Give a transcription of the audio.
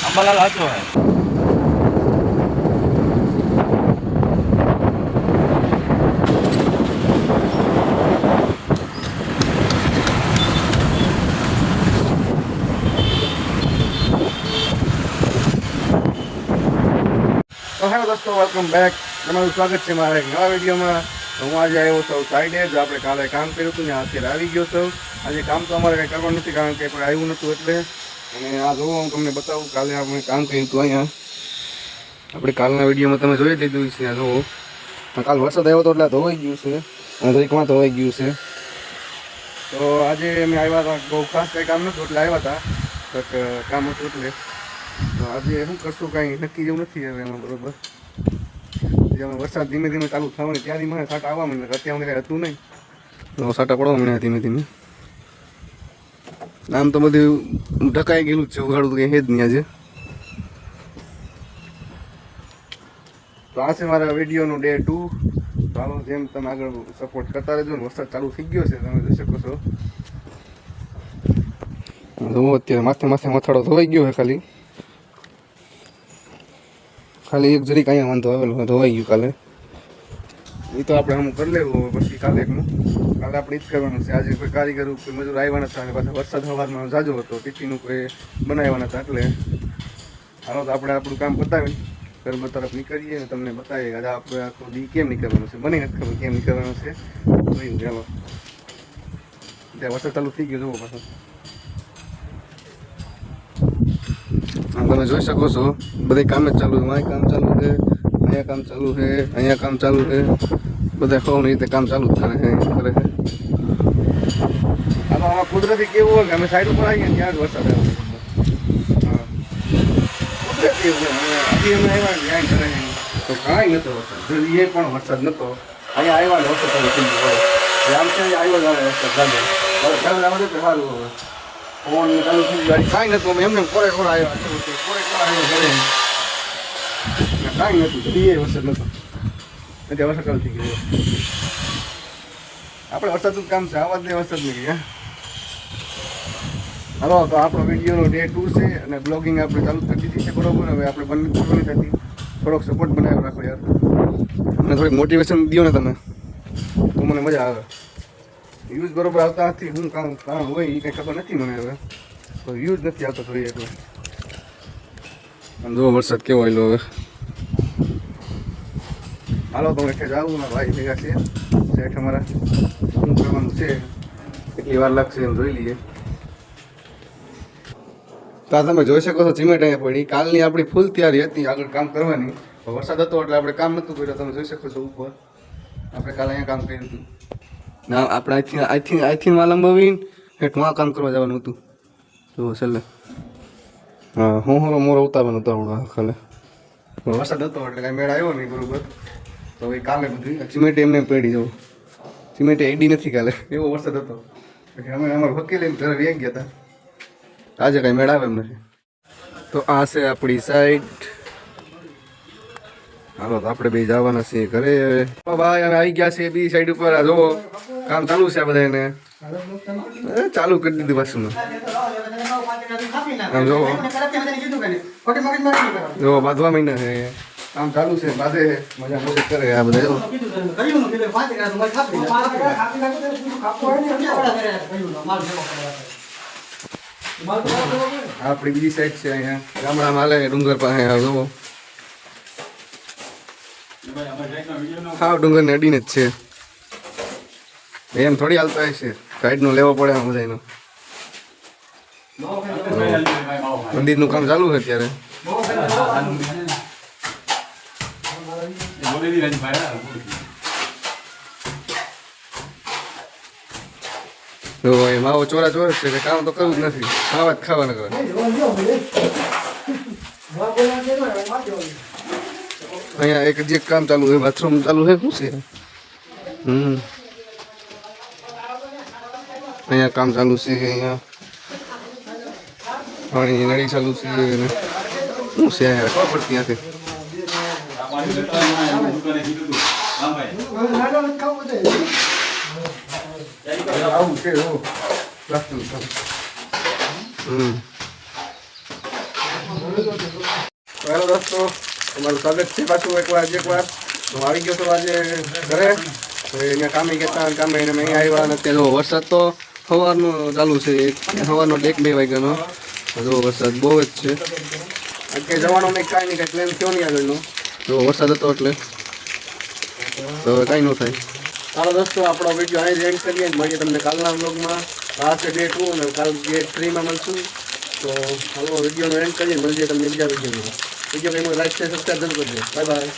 અંબાલાલ સાચો હે. તો હેલો દોસ્તો, વેલકમ બેક. તમારું સ્વાગત છે મારા એક નવા વિડીયોમાં. હું આજે આવ્યો છું સાઈડે જ. આપણે કાલે કામ કર્યું હતું ને અત્યારે આવી ગયો છું. આજે કામ તો અમારે કંઈ કરવાનું નથી, કારણ કે કોઈ આવ્યું નહોતું એટલે. અને આ જોવો, હું તમને બતાવું કાલે આપણે કામ કર્યું હતું અહીંયા. આપણે કાલના વિડીયોમાં તમે જોઈ લીધું છે. આ જોવો, કાલ વરસાદ આવ્યો હતો એટલે ધોવાઈ ગયું છે અને દરેકમાં ધોવાઈ ગયું છે. તો આજે અમે આવ્યા હતા, બહુ ખાસ કંઈ કામ નહોતું એટલે આવ્યા હતા, કંઈક કામ હતું એટલે. તો આજે શું કરશું કાંઈ નક્કી જેવું નથી હવે એમાં. બરોબર, વરસાદ ધીમે ધીમે ચાલુ થવાની ત્યાંથી મને સાટા આવવા માંડે. અત્યારે કાંઈ હતું નહીં, તો સાટા પડવા માંડ્યા ધીમે ધીમે. આમ તો બધું ઢકાઈ ગયેલું જ છે, ઉઘાડું તો કંઈ છે જ નહીં આજે. તો આ છે મારા વિડીયોનો ડે 2. ચાલો, જેમ તમે આગળ સપોર્ટ કરતા રહેજો. વરસાદ ચાલુ થઈ ગયો છે, તમે જોઈ શકો છો. અત્યારે માથે મથાડો ધોવાઈ ગયો છે. ખાલી એક જરીક અહીંયા વાંધો આવેલો ધોવાઈ ગયું કાલે. એ તો આપણે અમુક કરી લેવું પછી કાલે એકનું. કાલે આપણે જ કરવાનું છે. આજે કોઈ કારીગર કોઈ મજૂર આવ્યા નતા અને પાછા વરસાદ સવારમાં જાજો હતો, ટિફિનનું કોઈ બનાવ્યા નતા. એટલે હાલો તો આપણે આપણું કામ બતાવી ઘર તરફ નીકળીએ અને તમને બતાવીએ આજે આપણે આખો દી કેમ નીકળવાનું છે. મને નથી ખબર કેમ નીકળવાનું છે. જોયું ચાલો, ત્યાં વરસાદ ચાલુ થઈ ગયો. જોવો પાછો તમે જોઈ શકો છો, બધે કામ જ ચાલુ છે. અહીંયા કામ ચાલુ છે, અહીંયા કામ ચાલુ છે, અહીંયા કામ ચાલુ છે. બધા ખબર રીતે કામ ચાલુ જ કરે છે. આમાં કુદરતી કેવું હોય કે અમે સાઈડ ઉપર આવીએ ત્યાં જ વરસાદ આવ્યો. હા, કુદરતી હજી અમે આવ્યા ધ્યાન કરે તો કાંઈ નહોતો વરસાદ. એ પણ વરસાદ નહોતો. અહીંયા આવ્યા ને વરસાદ ચાલુ થઈ ગયો. આમ ત્યાં આવ્યો જ વરસાદ ચાલે. હવે ચાલુ આવવા દે તો સારું. હવે ફોન ચાલુ થઈ ગયો, કાંઈ નહોતું. અમે એમને કોરે આવ્યા, કાંઈ નહોતું. એ વરસાદ નહોતો એટલે વરસાદ ચાલુ થઈ ગયો. આપણે વરસાદનું કામ છે, આવા જ નહીં વરસાદ નહીં ગયા. હાલો, તો આપણો વિડીયોનો ડે 2 છે અને બ્લોગિંગ આપણે ચાલુ કરી દીધી છે. બરોબર, હવે આપણે બંને કરવાની થતી. થોડોક સપોર્ટ બનાવી રાખો યાર, અને થોડીક મોટિવેશન દો ને તમે, તો મને મજા આવે. વ્યૂઝ બરોબર આવતા નથી, શું કામ હોય એ કંઈ ખબર નથી મને. હવે તો વ્યૂઝ નથી આવતો જોઈએ એટલે. જો વરસાદ કેવો આવેલો હવે. હાલો, તો એટલે જાઉં. ભાઈ ભેગા છે શેઠ અમારા. શું કરવાનું છે, કેટલી વાર લાગશે એમ જોઈ લઈએ. તો આ તમે જોઈ શકો છો, સિમેન્ટ અહીંયા પડી. કાલની આપણી ફૂલ તૈયારી હતી આગળ કામ કરવાની. વરસાદ હતો એટલે આપણે કામ નહોતું કર્યું. તમે જોઈ શકો છો ઉપર આપણે કાલે અહીંયા કામ કર્યું હતું. ના, આપણે આઈથી માં લંબાવીને હેઠમાં કામ કરવા જવાનું હતું. જો છેલ્લે હા, હું મોરો ઉતારવાનું હતું ખાલે. વરસાદ હતો એટલે કાંઈ મેળ આવ્યો નહીં. બરોબર, તો એ કાલે બધું સિમેન્ટ એમને પડી જવું. સિમેન્ટ એડી નથી કાલે, એવો વરસાદ હતો. પછી અમે અમારે વકીલીને ઘરે વ્યાઈ ગયા હતા. આજે કાંઈ મેળ આવે એમ નથી. તો આ છે આપણી સાઈડ. હાલો, તો આપણે બે જવાના છીએ ઘરે. ભાઈ અમે આવી ગયા છીએ બી સાઈડ ઉપર. જો કામ ચાલુ છે આ બધાને. ચાલુ કરી દીધું પાછું. આમ જો બાંધવા મહિના છે, કામ ચાલુ છે, બાંધે મજા મજા કરે આ બધા. આપણી બીજી સાઈડ છે અહીંયા ગામડામાં હાલે ડુંગર પાસે. જોવો હા, ડુંગર ને અડીને જ છે. એમ થોડી હાલતા હોય છે, સાઈડનો લેવો પડે આમ બધાનો. મંદિરનું કામ ચાલુ છે અત્યારે. તો એ માવો ચોરા ચોર છે કે કામ તો કરવું જ નથી, ખાવા જ ખાવાના કરે. અહીંયા એક જે કામ ચાલુ છે, બાથરૂમ ચાલુ છે. શું છે? અહીંયા કામ ચાલુ છે. અહીંયા પાણી નળી ચાલુ છે. શું છે અહીંયા ખબર પડતી નથી. આવું છે. હેલો દોસ્તો, તમારું સ્વાગત છે પાછું એકવાર હું આવી ગયો તો આજે ઘરે. અહીંયા કામે ગયા કામે એને મેં અહીંયા આવ્યા. અને અત્યારે વરસાદ તો સવારનો ચાલુ છે, સવારનો 1-2 વાગ્યાનો. જો વરસાદ બહુ જ છે. અત્યારે જવાનો મેં કાંઈ નહીં, કાંઈ પ્લાન થયો નહીં આગળનો. જો વરસાદ હતો એટલે તો કાંઈ ન થાય. ચાલો દોસ્તો, આપણો વિડીયો અહીં એન્ડ કરીએ. મળીએ તમને કાલના વ્લોગમાં. આ છે ડે 2 અને કાલ ડે 3 માં મળશું. તો હાલો વિડીયોનો એન્ડ કરીએ. મળીએ તમને બીજા વિડીયોમાં. વિડીયો કંઈ લાઈક છે, સબસ્ક્રાઈબ જરૂર કરજો. Bye bye.